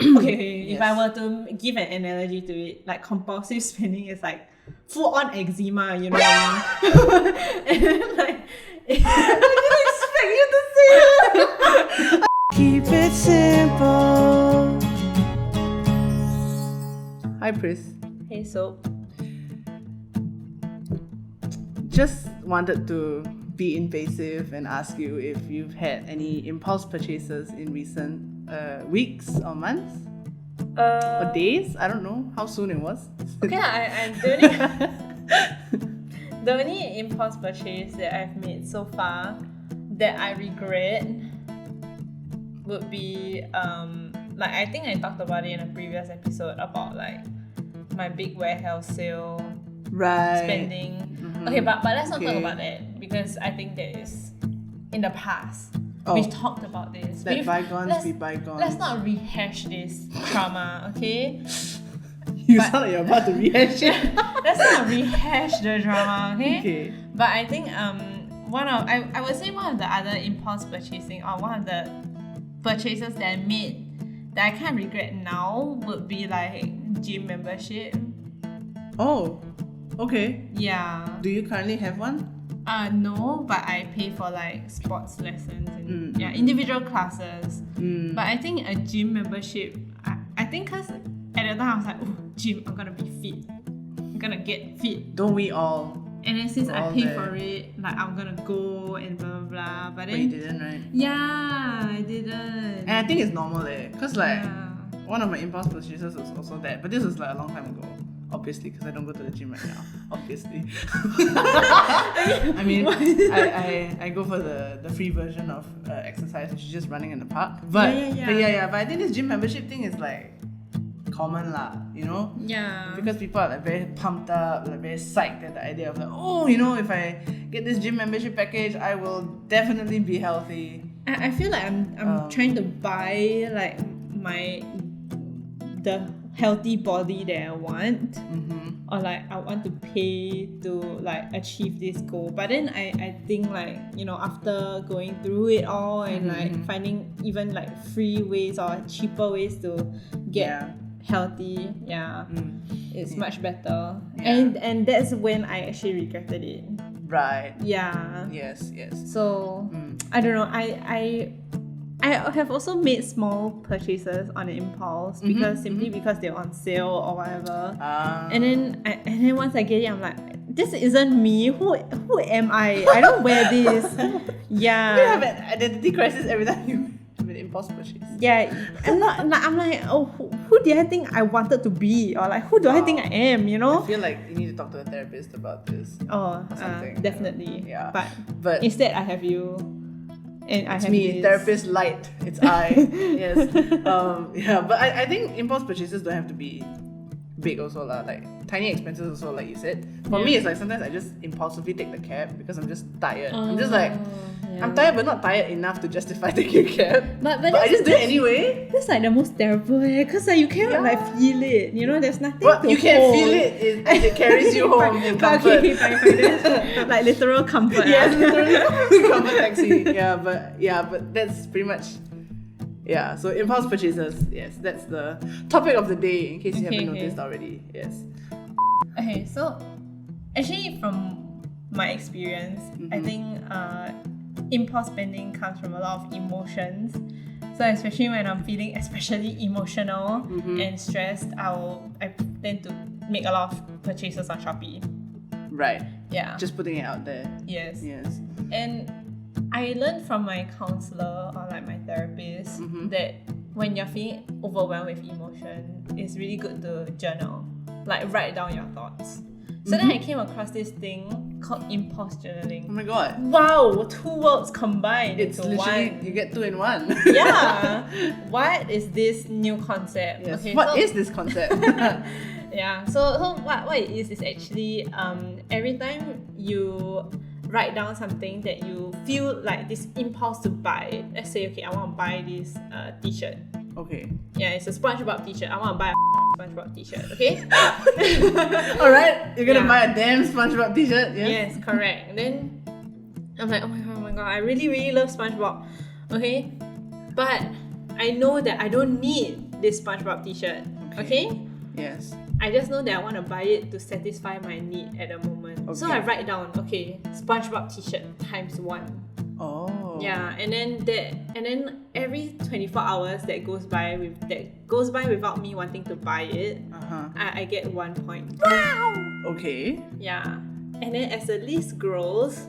Okay, Yes. if I were to give an analogy to it, like compulsive spending is like full on eczema, you know. And then like I didn't expect you to say that. Keep it simple. Hi, Pris. Hey, Sope. Just wanted to be invasive and ask you if you've had any impulse purchases in recent weeks or months or days. I don't know how soon it was. Okay, the only impulse purchase that I've made so far that I regret would be like I think I talked about it in a previous episode about like my big warehouse sale Right. spending. Mm-hmm. Okay, but let's not talk Okay. about that because I think that is in the past. Oh. We've talked about this. Let bygones be bygones. Let's not rehash this trauma, okay? You sound like you're about to rehash it. Let's not rehash the drama, okay? Okay. But I think I would say one of the other impulse purchasing or one of the purchases that I made that I kind of regret now would be like gym membership. Oh, okay. Yeah. Do you currently have one? No, but I pay for like sports lessons and individual classes. But I think a gym membership, I think because at the time I was like, oh, gym, I'm gonna be fit. I'm gonna get fit. Don't we all? And then since I all pay there. for it, like I'm gonna go and blah blah blah. But But you then didn't, right? yeah, I didn't. And I think it's normal because like Yeah. one of my impulse purchases was also that, but this was like a long time ago. Obviously, because I don't go to the gym right now. Obviously. I mean, I go for the free version of exercise, which is just running in the park. But Yeah. but I think this gym membership thing is like common lah, you know? Yeah. Because people are like very pumped up, like very psyched at the idea of like, oh, you know, if I get this gym membership package, I will definitely be healthy. I feel like I'm trying to buy like the healthy body that I want. Or like I want to pay to like achieve this goal. But then I think like, you know, after going through it all and like finding even like free ways or cheaper ways to get healthy, it's much better. And that's when I actually regretted it. Right. Yeah. Yes. So I don't know. I have also made small purchases on an impulse because they're on sale or whatever. And then once I get it, I'm like, this isn't me. Who am I? I don't wear this. Yeah. You have an identity crisis every time you have an impulse purchase. Yeah. I'm like, oh, who did I think I wanted to be? Or like, who do I think I am? You know? I feel like you need to talk to a therapist about this. Oh, or something. definitely. Yeah. But instead, I have you. And I it's have me, this. therapist light. It's I. Yes. But I think impulse purchases don't have to be big also lah. Like tiny expenses also, like you said. For me, it's like sometimes I just impulsively take the cab because I'm just tired. I'm just like, I'm tired but not tired enough to justify taking a cab. But I just do it anyway. That's like the most terrible because like you cannot like feel it. You know, there's nothing But to you can hold. feel it as it carries you home in comfort. Okay, fine. Like literal comfort. Yes, literally comfort taxi. But that's pretty much. Yeah, so impulse purchases. Yes, that's the topic of the day. In case you haven't noticed already. Yes. Okay, so actually from my experience, I think impulse spending comes from a lot of emotions. So especially when I'm feeling especially emotional and stressed, I tend to make a lot of purchases on Shopee. Right. Yeah. Just putting it out there. Yes. Yes. And I learned from my counselor or like my therapist that when you're feeling overwhelmed with emotion, it's really good to journal, like write down your thoughts. So then I came across this thing called impulse journaling. Oh my god. Wow, two worlds combined It's into literally, one. you get 2 in 1. Yeah. What is this new concept? Yes. Okay, What so, is this concept? Yeah. So what it is actually every time you write down something that you feel like this impulse to buy. Let's say, okay, I want to buy this t-shirt. Okay. Yeah, it's a SpongeBob t-shirt. I want to buy a SpongeBob t-shirt, okay? Alright, you're gonna buy a damn SpongeBob t-shirt? Yes? Yes, correct. And then I'm like, oh my god, I really, really love SpongeBob. Okay? But I know that I don't need this SpongeBob t-shirt. Okay? Yes. I just know that I want to buy it to satisfy my need at the moment. So I write down, okay, SpongeBob t-shirt times 1. Oh. Yeah, and then every 24 hours that goes by without me wanting to buy it, I get 1 point. Okay. Yeah. And then as the list grows,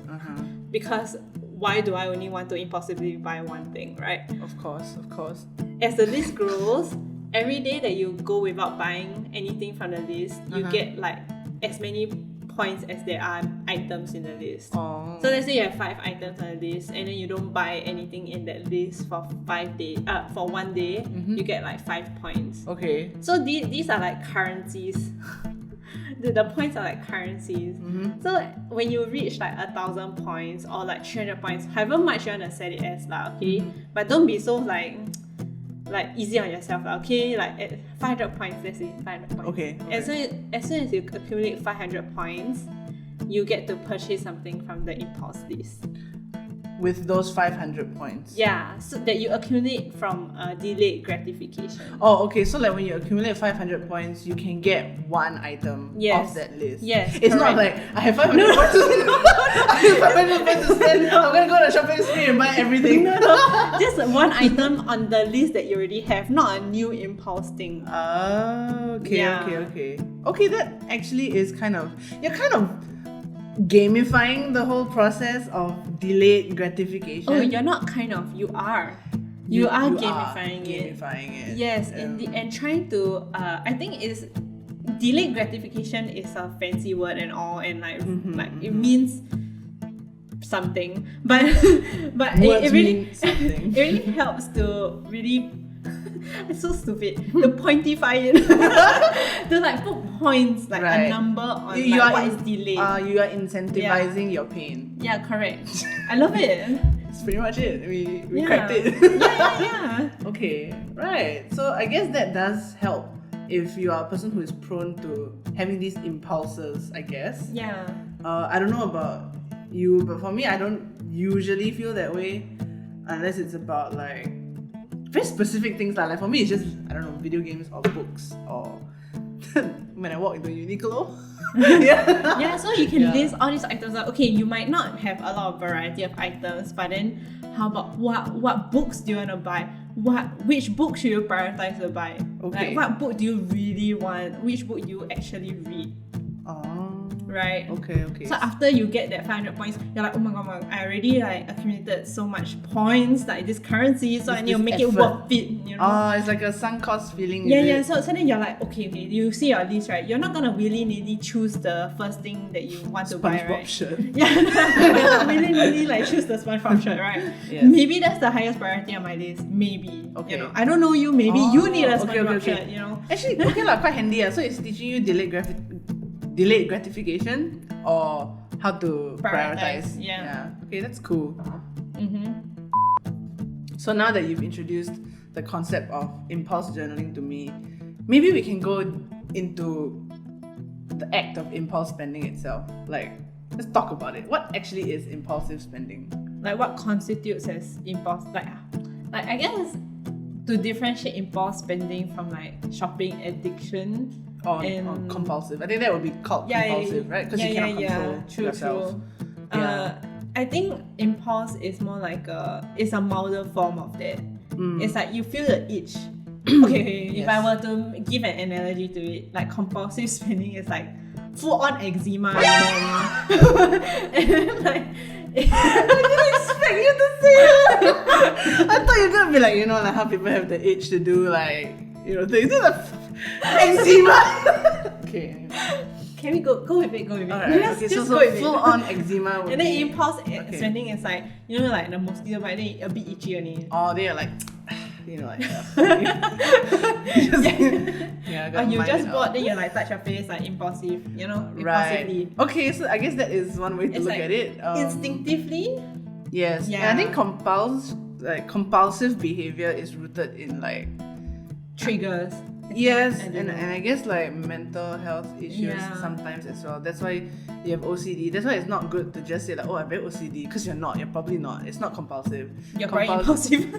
because why do I only want to impulsively buy one thing, right? Of course. As the list grows, every day that you go without buying anything from the list, you get like as many points as there are items in the list. Oh. So let's say you have 5 items on the list and then you don't buy anything in that list for 1 day, you get like 5 points. Okay. So these are like currencies. The points are like currencies. So when you reach like 1,000 points or like 300 points, however much you want to set it as lah, okay? But don't be so like easy on yourself, okay? Like at 500 points, let's say 500 points. Okay. As soon as you accumulate 500 points, you get to purchase something from the impulse list. With those 500 points. Yeah, so that you accumulate from delayed gratification. Oh, okay. So like when you accumulate 500 points, you can get one item off that list. Yes, it's correct. not like I have 500 points to spend. I have 500 points to spend. I'm gonna go on a shopping spree and buy everything. Just one item on the list that you already have, not a new impulse thing. Okay. Okay, that actually is you're kind of gamifying the whole process of delayed gratification. Oh, you're not kind of, you are. You are gamifying it. Yes, and trying to, I think is delayed gratification is a fancy word and all, and like it means something, but it really something. it really helps to really. It's so stupid. To pointify it. To like put points, like a number on what is delayed. You are incentivizing your pain. Yeah, correct. I love it. It's pretty much it. We cracked it. Yeah. Okay, right. So I guess that does help if you are a person who is prone to having these impulses, I guess. Yeah. I don't know about you, but for me, I don't usually feel that way unless it's about like very specific things like for me it's just, I don't know, video games or books or when I walk into Uniqlo. Yeah, so you can list all these items out. Okay, you might not have a lot of variety of items, but then how about what books do you want to buy? Which book should you prioritize to buy? Okay. Like what book do you really want? Which book do you actually read? Right? Okay. So after you get that 500 points, you're like, oh my god, I already like accumulated so much points, like this currency, so I need to make it worth it, you know? Oh, it's like a sunk cost feeling. Yeah. So then you're like, okay, you see your list, right? You're not gonna willy-nilly choose the first thing that you want to buy, right? SpongeBob shirt. Yeah, you're not willy-nilly like choose the SpongeBob shirt, right? Yes. Maybe that's the highest priority on my list. Maybe. Okay. You know, I don't know you. Maybe you need a SpongeBob shirt. You know. Actually, okay lah, quite handy. So it's teaching you delayed gratification or how to prioritize. Yeah. Okay, that's cool. So now that you've introduced the concept of impulse journaling to me, maybe we can go into the act of impulse spending itself. Like, let's talk about it. What actually is impulsive spending? Like what constitutes as impulse? Like I guess to differentiate impulse spending from like shopping addiction. Or compulsive. I think that would be called compulsive, right? Because you cannot control yourself. True. I think impulse is more like it's a milder form of that. It's like you feel the itch. Okay, if I were to give an analogy to it, like compulsive spending is like full on eczema. And then like I didn't expect you to say that. I thought you were gonna be like, like how people have the itch to do like, things. Eczema. Okay. Can we go with it? Alright. Just So go with full it. on eczema. And then impulse spending is like, like the mosquito bite, then a bit itchy only. Oh, they are like, like you just bought, then you like touch your face, like impulsive, impulsively. Right. Okay, so I guess that is one way to look at it. Instinctively. Yes. Yeah. And I think compulsive behavior is rooted in like triggers. Yes, and I guess like mental health issues sometimes as well. That's why you have OCD. That's why it's not good to just say like, oh, I'm very OCD, because you're not. You're probably not. It's not compulsive. You're very impulsive.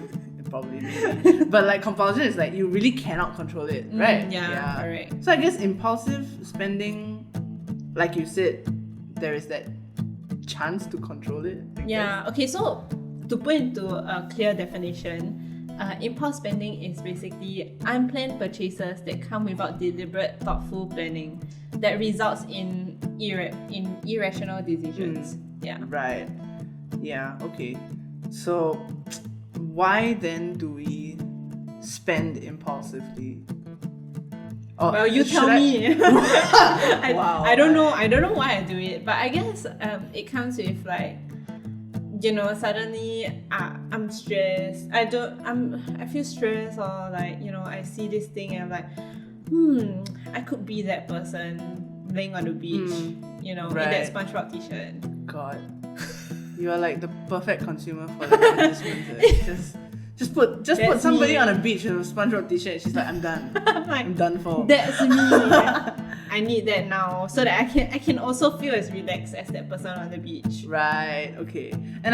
probably maybe. But like compulsion is like you really cannot control it, right? Yeah, correct. So I guess impulsive spending, like you said, there is that chance to control it. I Yeah, okay, so to put into a clear definition, impulse spending is basically unplanned purchases that come without deliberate, thoughtful planning that results in irrational decisions. Yeah. Right. Yeah, okay. So why then do we spend impulsively? Or Well, you should tell me. Wow. I don't know why I do it, but I guess it comes with like, suddenly I'm stressed. I feel stressed, or like, I see this thing and I'm like, I could be that person laying on the beach, in that SpongeBob t-shirt. God. You are like the perfect consumer for the advertisements. Just put somebody on a beach in a SpongeBob t-shirt. She's like, I'm done. I'm done for. That's me. I need that now so that I can also feel as relaxed as that person on the beach. Right. Okay. And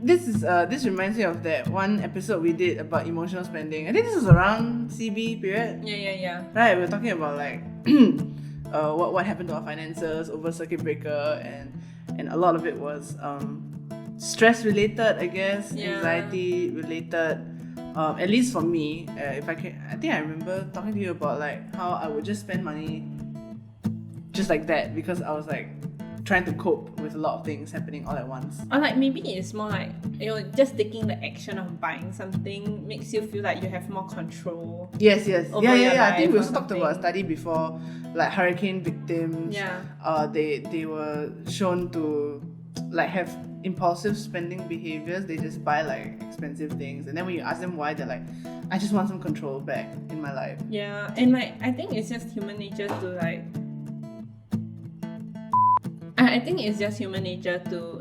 this reminds me of that one episode we did about emotional spending. I think this was around CB period. Yeah. Right. We were talking about like what happened to our finances over circuit breaker, and a lot of it was stress related, I guess, anxiety related. At least for me, I think I remember talking to you about like how I would just spend money just like that because I was like trying to cope with a lot of things happening all at once. Or like maybe it's more like, just taking the action of buying something makes you feel like you have more control. Yes. Over your I think we also life or talked about a study before, like hurricane victims. Yeah. They were shown to like have impulsive spending behaviors. They just buy like expensive things, and then when you ask them why, they're like, I just want some control back in my life. Yeah, and like I think it's just human nature to like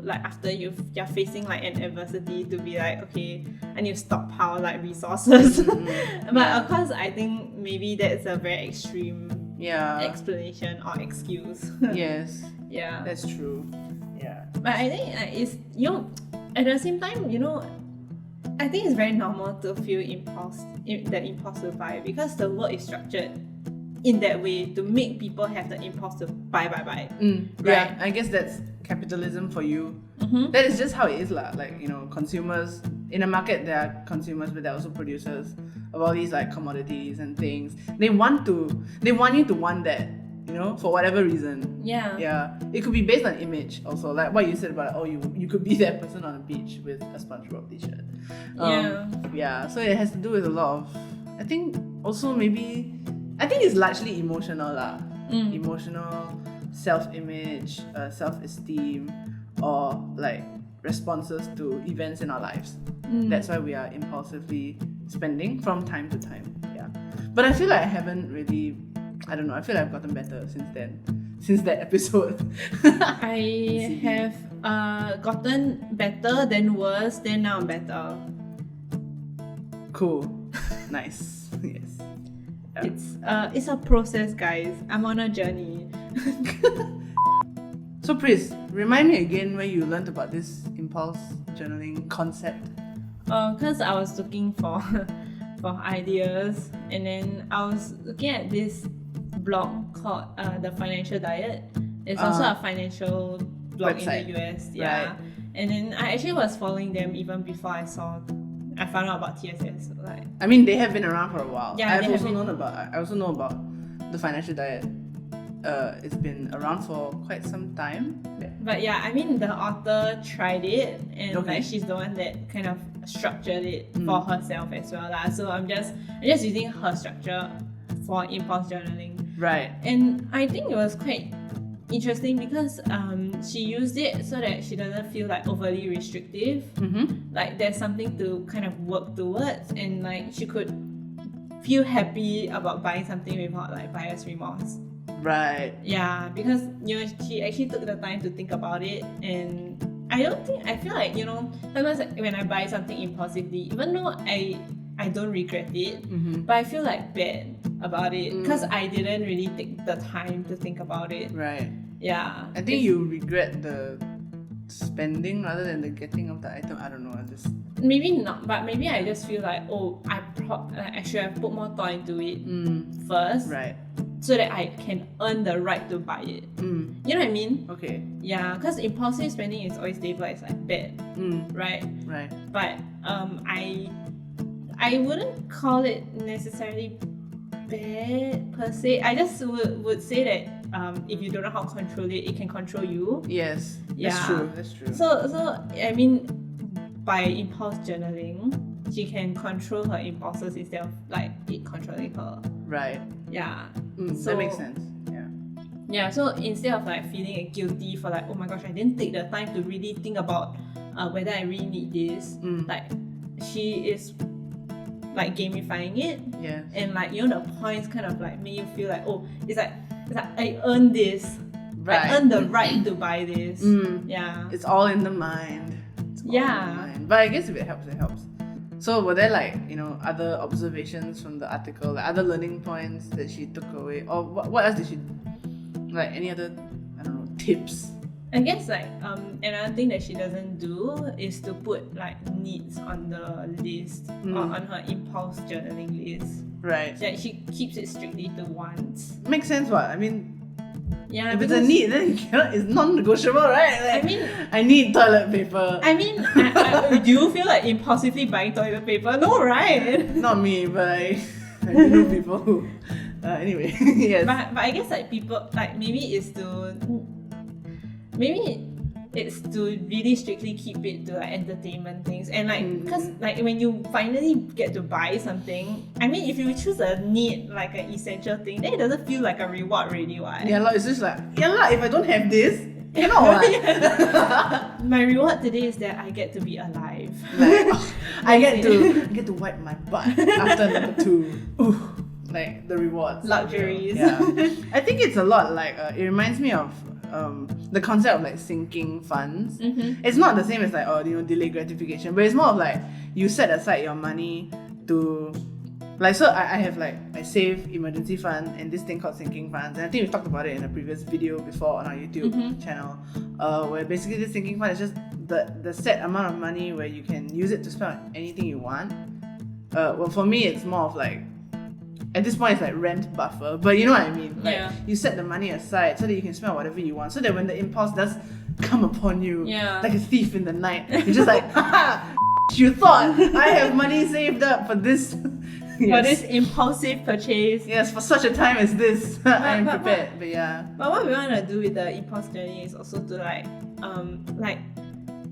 like after you're facing like an adversity to be like, okay, I need to stockpile like resources. But of course I think maybe that's a very extreme explanation or excuse. Yes. Yeah. That's true. Yeah. But I think it's at the same time, I think it's very normal to feel the impulse to buy because the world is structured in that way to make people have the impulse to buy. Right? Yeah, I guess that's capitalism for you. That is just how it is lah. Like, consumers in a market, there are consumers, but there are also producers of all these like commodities and things. They want you to want that, for whatever reason. Yeah. It could be based on image also, like what you said about you could be that person on a beach with a SpongeBob t-shirt. Yeah. So it has to do with a lot of, I think also maybe, I think it's largely emotional lah. Emotional self-image, self-esteem, or like responses to events in our lives. That's why we are impulsively spending from time to time. Yeah. But I feel like I haven't really, I don't know, I feel like I've gotten better since that episode. I have gotten better, then worse, then now I'm better. Cool. Nice. Yes. It's a process, guys. I'm on a journey. So Pris, remind me again where you learned about this impulse journaling concept. Because I was looking for ideas, and then I was looking at this blog called The Financial Diet. It's also a financial blog website in the US. Yeah. Right. And then I actually was following them even before I found out about TSS. Like, I mean, they have been around for a while. Yeah, I also know about The Financial Diet. It's been around for quite some time. But yeah, I mean, the author tried it, and like she's the one that kind of structured it for herself as well lah. So I'm just using her structure for impulse journaling. Right. And I think it was quite interesting because she used it so that she doesn't feel like overly restrictive. Like there's something to kind of work towards, and like she could feel happy about buying something without like buyer's remorse. Right. Yeah, because she actually took the time to think about it, and I feel like sometimes when I buy something impulsively, even though I don't regret it, but I feel like bad about it because I didn't really take the time to think about it. Right. Yeah. I think you regret the spending rather than the getting of the item. I don't know. maybe not, but maybe I just feel like, oh, I should have put more thought into it first, Right. so that I can earn the right to buy it. You know what I mean? Okay. Yeah, because impulsive spending is always labeled as like bad, right? Right. But I wouldn't call it necessarily bad per se. I just would say that if you don't know how to control it, it can control you. Yes. Yeah. That's true. So I mean, by impulse journaling, she can control her impulses instead of like it controlling her. Right. Yeah. So, that makes sense. Yeah. Yeah, so instead of like feeling guilty for like, oh my gosh, I didn't take the time to really think about whether I really need this, like she is like gamifying it. Yeah. And like, you know, the points kind of like make you feel like, oh, it's like I earned this. Right. I earned the right to buy this. Yeah. It's all in the mind. But I guess if it helps, it helps. So were there like, you know, other observations from the article, like other learning points that she took away? Or what else did she, like any other, I don't know, tips? I guess like another thing that she doesn't do is to put like needs on the list or on her impulse journaling list. Right. Like she keeps it strictly to wants. Makes sense, what? I mean, yeah, if it's a need, then it's non-negotiable, right? Like, I mean, I need toilet paper. I mean, do you feel like impulsively buying toilet paper? No, right? Not me, but I do know people who. Anyway, yes. But I guess like people like maybe it's to really strictly keep it to like entertainment things, and like because like when you finally get to buy something, I mean if you choose a need like an essential thing, then it doesn't feel like a reward already, right? Yeah, it's just like if I don't have this, cannot what? My reward today is that I get to be alive. Like, I get to wipe my butt after number 2. Ooh, like the rewards, Luxuries. Yeah, I think it's a lot like it reminds me of the concept of like sinking funds. It's not the same as like delayed gratification, but it's more of like you set aside your money to like, so I have like I save emergency fund and this thing called sinking funds, and I think we talked about it in a previous video before on our YouTube channel, where basically this sinking fund is just the set amount of money where you can use it to spend on anything you want. Well, for me it's more of like, at this point it's like rent buffer, but you know what I mean, like you set the money aside so that you can spend whatever you want, so that when the impulse does come upon you like a thief in the night, you're just like, haha, you thought I have money saved up for this for this impulsive purchase. Yes, for such a time as this. I am prepared. But yeah. But what we want to do with the impulse journey is also to like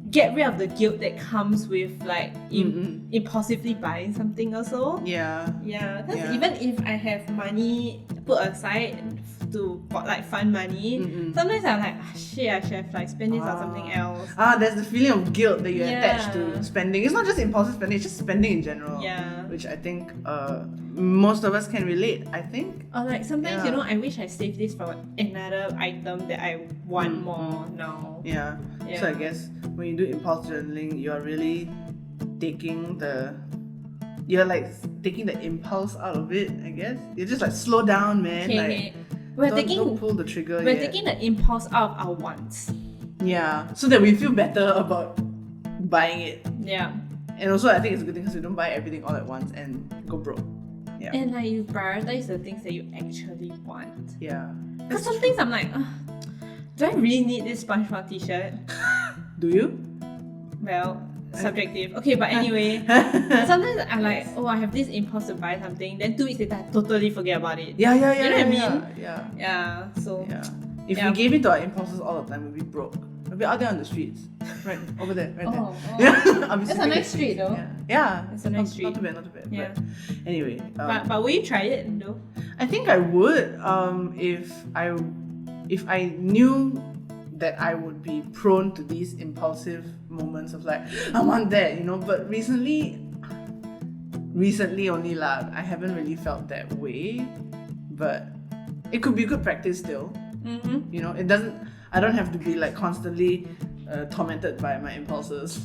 get rid of the guilt that comes with like impulsively buying something also. Yeah. Yeah, because even if I have money put aside to like fund money, sometimes I'm like, shit, I should have like spent this on something else. There's the feeling of guilt that you attach to spending. It's not just impulsive spending, it's just spending in general. Yeah. Which I think most of us can relate, I think. Or like sometimes, I wish I saved this for another item that I want more now. Yeah. So I guess when you do impulse journaling, you're really taking the impulse out of it, I guess. You're just like, slow down, man. Okay, like, don't pull the trigger We're yet. taking the impulse out of our wants. Yeah, so that we feel better about buying it. Yeah. And also I think it's a good thing because we don't buy everything all at once and go broke. Yeah. And like you prioritize the things that you actually want. Yeah. Because some things I'm like, do I really need this SpongeBob t-shirt? Do you? Well, subjective. Okay, but anyway, sometimes I'm like, I have this impulse to buy something, then 2 weeks later I totally forget about it. Yeah. You know what I mean? Yeah. So. Yeah. If we gave in to our impulses all the time, we'd be broke. We'd be out there on the streets. Right over there, right there. Yeah. It's a nice street though. Yeah. It's a nice street. Not too bad. Yeah. But anyway. But will you try it though? I think I would. If I knew that I would be prone to these impulsive moments of like, I want that, But recently only lah, I haven't really felt that way. But it could be good practice still. It doesn't. I don't have to be like constantly tormented by my impulses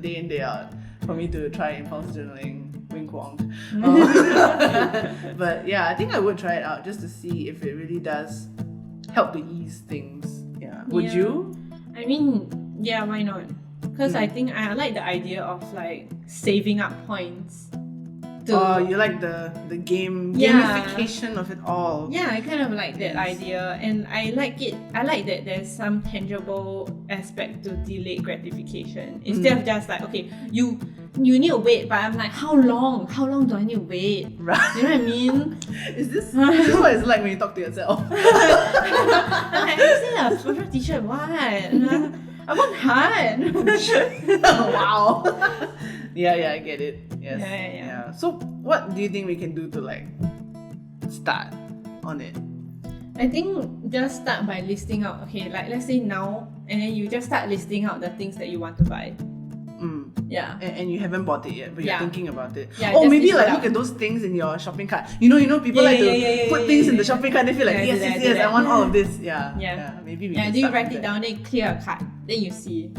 day in day out for me to try impulse journaling. Wink wonk. But yeah, I think I would try it out just to see if it really does help to ease things. Yeah. Would you? I mean, yeah, why not? Because I think I like the idea of like saving up points. You like the gamification of it all. Yeah, I kind of like that idea, and I like it. I like that there's some tangible aspect to delayed gratification instead of just like, okay, you need to wait, but I'm like, how long? How long do I need to wait? Right. You know what I mean? Is this what it's like when you talk to yourself? I say a special t-shirt. What? I want hard. Wow. Yeah, I get it. Yes. Yeah. So, what do you think we can do to like start on it? I think just start by listing out. Okay, like let's say now, and then you just start listing out the things that you want to buy. Yeah. And you haven't bought it yet, but you're thinking about it. Yeah, or maybe like out. look at those things in your shopping cart. You know, people like to put things in the shopping cart. They feel like yes, I want all of this. Yeah. Maybe we. Then you write it down. Then you clear a card. Then you see.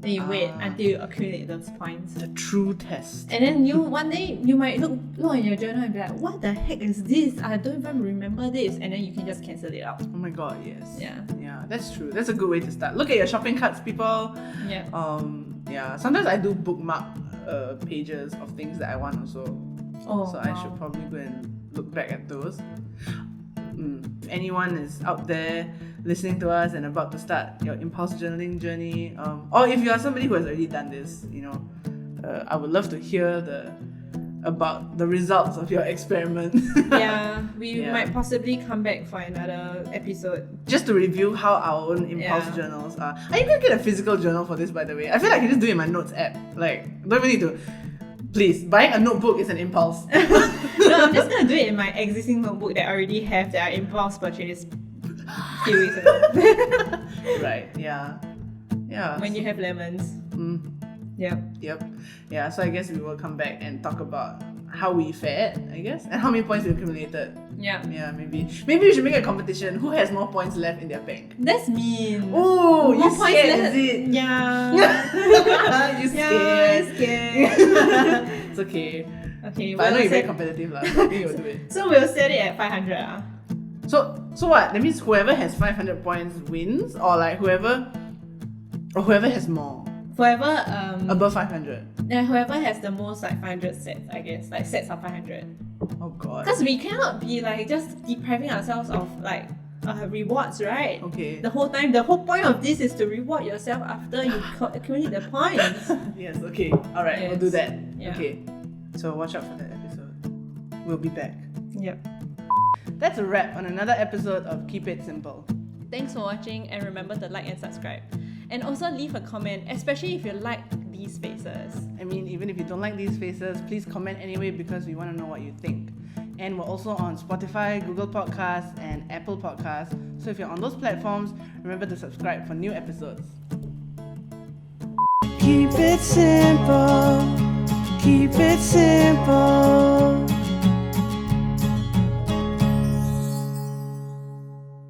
Then you wait until you accumulate those points. The true test. And then one day you might look in your journal and be like, what the heck is this? I don't even remember this. And then you can just cancel it out. Oh my god, yes. Yeah, that's true. That's a good way to start. Look at your shopping carts, people. Yeah. Sometimes I do bookmark pages of things that I want also. So I should probably go and look back at those. If anyone is out there listening to us and about to start your impulse journaling journey, or if you are somebody who has already done this, I would love to hear about the results of your experiment. We might possibly come back for another episode just to review how our own impulse journals are. I can get a physical journal for this, by the way. I feel like I can just do it in my notes app. Like, don't even need to. Please, buying a notebook is an impulse. No, I'm just gonna do it in my existing notebook that I already have that I impulse purchased a few weeks ago. Right, yeah. When you have lemons. Yep. Yeah, so I guess we will come back and talk about how we fared, I guess, and how many points we accumulated. Yeah, maybe we should make a competition. Who has more points left in their bank? That's mean. Oh, you scared, is it? Yeah. You scared. Yeah, scared. It's okay. Okay, but I know you're very competitive, so I think you'll do it. So we'll set it at 500. So what? That means whoever has 500 points wins, or like whoever has more. Whoever above 500. Yeah, whoever has the most like 500 sets, I guess, like sets of 500. Oh god. Because we cannot be like just depriving ourselves of like rewards, right? Okay. The whole point of this is to reward yourself after you accumulate the points. Yes. Okay. All right. We'll do that. Yeah. Okay. So watch out for that episode. We'll be back. Yep. That's a wrap on another episode of Keep It Simple. Thanks for watching, and remember to like and subscribe. And also leave a comment, especially if you like these faces. I mean, even if you don't like these faces, please comment anyway because we want to know what you think. And we're also on Spotify, Google Podcasts, and Apple Podcasts. So if you're on those platforms, remember to subscribe for new episodes. Keep it simple. Keep it simple.